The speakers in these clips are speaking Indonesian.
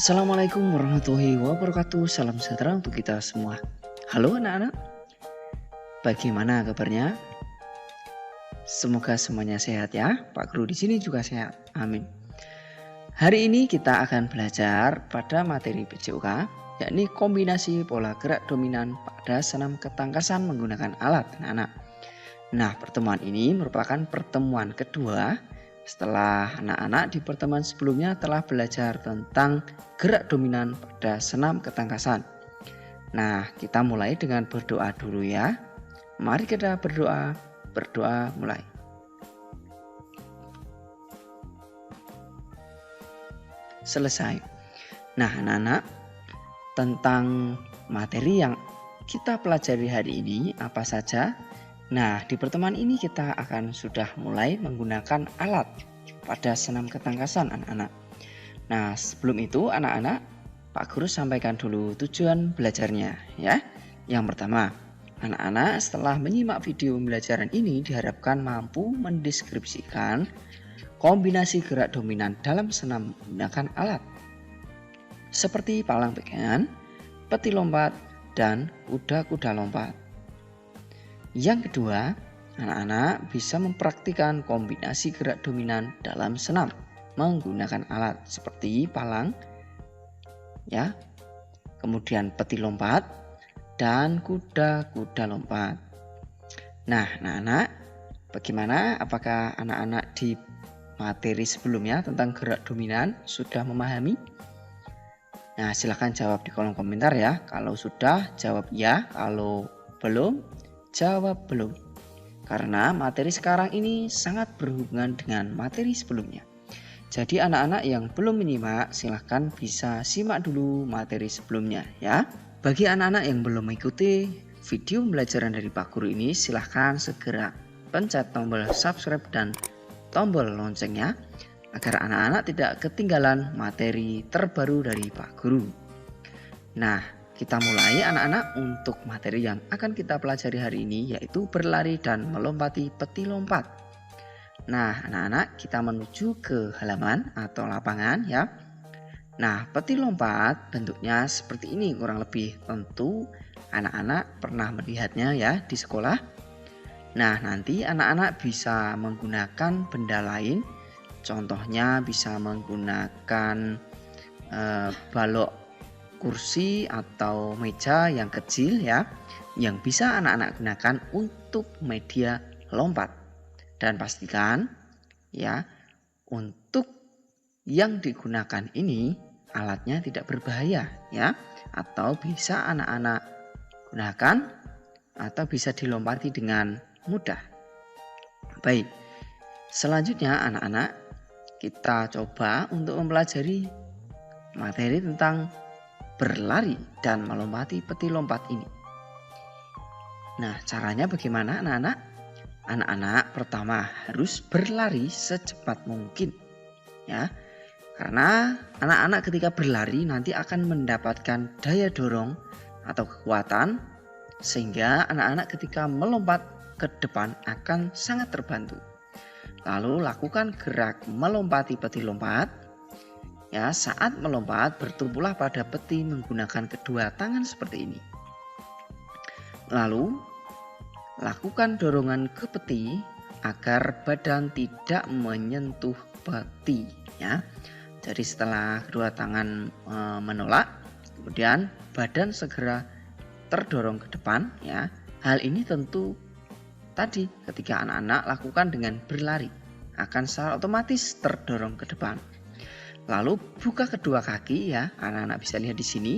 Assalamualaikum warahmatullahi wabarakatuh. Salam sejahtera untuk kita semua. Halo anak-anak, bagaimana kabarnya? Semoga semuanya sehat ya. Pak Guru di sini juga sehat. Amin. Hari ini kita akan belajar pada materi PJOK, yakni kombinasi pola gerak dominan pada senam ketangkasan menggunakan alat anak-anak. Nah, pertemuan ini merupakan pertemuan kedua setelah anak-anak di pertemuan sebelumnya telah belajar tentang gerak dominan pada senam ketangkasan. Nah, kita mulai dengan berdoa dulu ya. Mari kita berdoa. Berdoa mulai. Selesai. Nah, anak-anak, tentang materi yang kita pelajari hari ini apa saja? Nah, di pertemuan ini kita akan sudah mulai menggunakan alat pada senam ketangkasan anak-anak. Nah, sebelum itu anak-anak, Pak Guru sampaikan dulu tujuan belajarnya ya. Yang pertama, anak-anak setelah menyimak video pembelajaran ini diharapkan mampu mendeskripsikan kombinasi gerak dominan dalam senam menggunakan alat seperti palang pegangan, peti lompat, dan kuda-kuda lompat. Yang kedua, anak-anak bisa mempraktikkan kombinasi gerak dominan dalam senam menggunakan alat seperti palang, ya, kemudian peti lompat dan kuda-kuda lompat. Nah, anak-anak, bagaimana? Apakah anak-anak di materi sebelumnya tentang gerak dominan sudah memahami? Nah, silahkan jawab di kolom komentar ya. Kalau sudah, jawab ya. Kalau belum, jawab belum. Karena materi sekarang ini sangat berhubungan dengan materi sebelumnya. Jadi anak-anak yang belum menyimak silahkan bisa simak dulu materi sebelumnya ya. Bagi anak-anak yang belum mengikuti video pembelajaran dari Pak Guru ini, silahkan segera pencet tombol subscribe dan tombol loncengnya agar anak-anak tidak ketinggalan materi terbaru dari Pak Guru. Nah, kita mulai anak-anak untuk materi yang akan kita pelajari hari ini, yaitu berlari dan melompati peti lompat. Nah, anak-anak, kita menuju ke halaman atau lapangan ya. Nah, peti lompat bentuknya seperti ini kurang lebih. Tentu anak-anak pernah melihatnya ya di sekolah. Nah, nanti anak-anak bisa menggunakan benda lain. Contohnya bisa menggunakan balok kursi atau meja yang kecil ya, yang bisa anak-anak gunakan untuk media lompat. Dan pastikan ya, untuk yang digunakan ini alatnya tidak berbahaya ya, atau bisa anak-anak gunakan atau bisa dilompati dengan mudah. Baik, selanjutnya anak-anak, kita coba untuk mempelajari materi tentang berlari dan melompati peti lompat ini. Nah, caranya bagaimana anak-anak? Anak-anak pertama harus berlari secepat mungkin ya. Karena anak-anak ketika berlari nanti akan mendapatkan daya dorong atau kekuatan, sehingga anak-anak ketika melompat ke depan akan sangat terbantu. Lalu lakukan gerak melompati peti lompat. Ya, saat melompat bertumpulah pada peti menggunakan kedua tangan seperti ini. Lalu lakukan dorongan ke peti agar badan tidak menyentuh peti ya. Jadi setelah kedua tangan menolak, kemudian badan segera terdorong ke depan ya. Hal ini tentu tadi ketika anak-anak lakukan dengan berlari akan secara otomatis terdorong ke depan. Lalu buka kedua kaki ya, anak-anak bisa lihat di sini.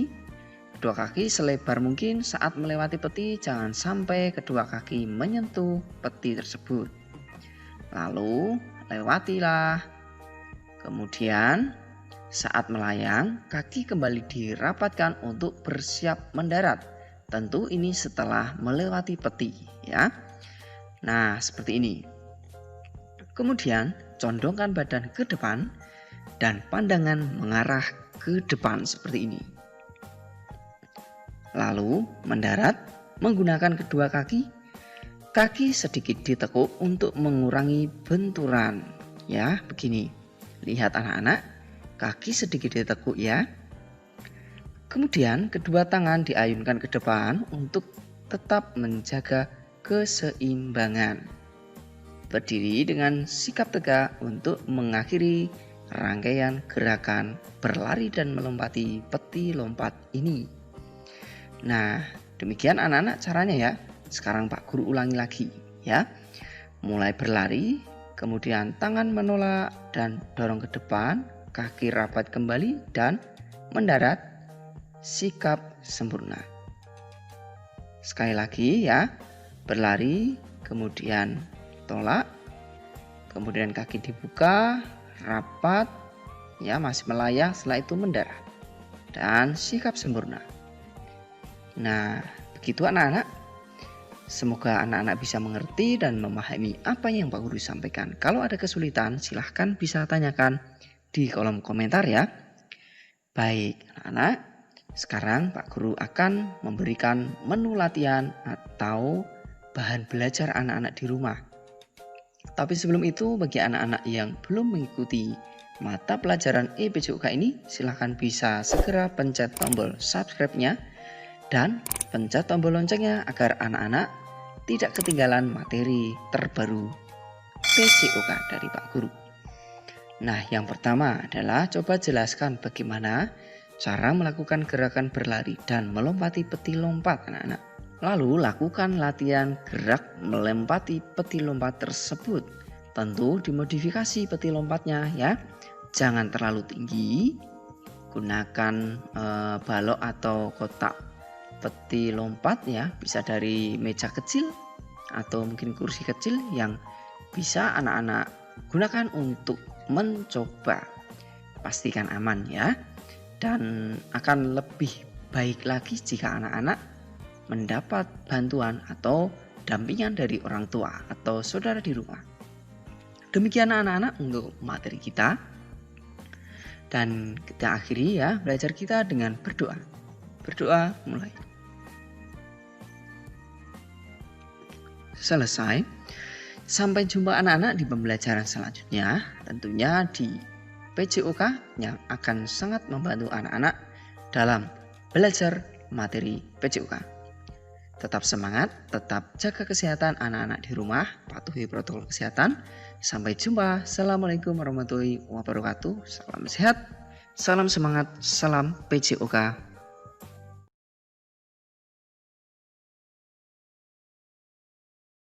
Kedua kaki selebar mungkin saat melewati peti, jangan sampai kedua kaki menyentuh peti tersebut. Lalu lewatilah. Kemudian saat melayang, kaki kembali dirapatkan untuk bersiap mendarat. Tentu ini setelah melewati peti ya. Nah, seperti ini. Kemudian condongkan badan ke depan dan pandangan mengarah ke depan seperti ini. Lalu mendarat menggunakan kedua kaki. Kaki sedikit ditekuk untuk mengurangi benturan. Ya, begini. Lihat anak-anak, kaki sedikit ditekuk ya. Kemudian kedua tangan diayunkan ke depan untuk tetap menjaga keseimbangan. Berdiri dengan sikap tegak untuk mengakhiri rangkaian gerakan berlari dan melompati peti lompat ini. Nah, demikian anak-anak caranya ya. Sekarang Pak Guru ulangi lagi ya. Mulai berlari, kemudian tangan menolak dan dorong ke depan, kaki rapat kembali dan mendarat, sikap sempurna. Sekali lagi ya, berlari, kemudian tolak, kemudian kaki dibuka, rapat, ya masih melayang, setelah itu mendarat dan sikap sempurna. Nah, begitu anak-anak. Semoga anak-anak bisa mengerti dan memahami apa yang Pak Guru sampaikan. Kalau ada kesulitan, silahkan bisa tanyakan di kolom komentar ya. Baik, anak-anak. Sekarang Pak Guru akan memberikan menu latihan atau bahan belajar anak-anak di rumah. Tapi sebelum itu, bagi anak-anak yang belum mengikuti mata pelajaran EPJOK ini, silahkan bisa segera pencet tombol subscribe-nya dan pencet tombol loncengnya agar anak-anak tidak ketinggalan materi terbaru PJOK dari Pak Guru. Nah, yang pertama adalah coba jelaskan bagaimana cara melakukan gerakan berlari dan melompati peti lompat anak-anak. Lalu lakukan latihan gerak melempati peti lompat tersebut. Tentu dimodifikasi peti lompatnya ya. Jangan terlalu tinggi. Gunakan balok atau kotak peti lompat ya, bisa dari meja kecil atau mungkin kursi kecil yang bisa anak-anak gunakan untuk mencoba. Pastikan aman ya, dan akan lebih baik lagi jika anak-anak mendapat bantuan atau dampingan dari orang tua atau saudara di rumah. Demikian anak-anak untuk materi kita, dan kita akhiri ya belajar kita dengan berdoa. Berdoa mulai. Selesai. Sampai jumpa anak-anak di pembelajaran selanjutnya, tentunya di PJOK yang akan sangat membantu anak-anak dalam belajar materi PJOK. Tetap semangat, tetap jaga kesehatan anak-anak di rumah, patuhi protokol kesehatan. Sampai jumpa. Assalamualaikum warahmatullahi wabarakatuh. Salam sehat, salam semangat, salam PJOK.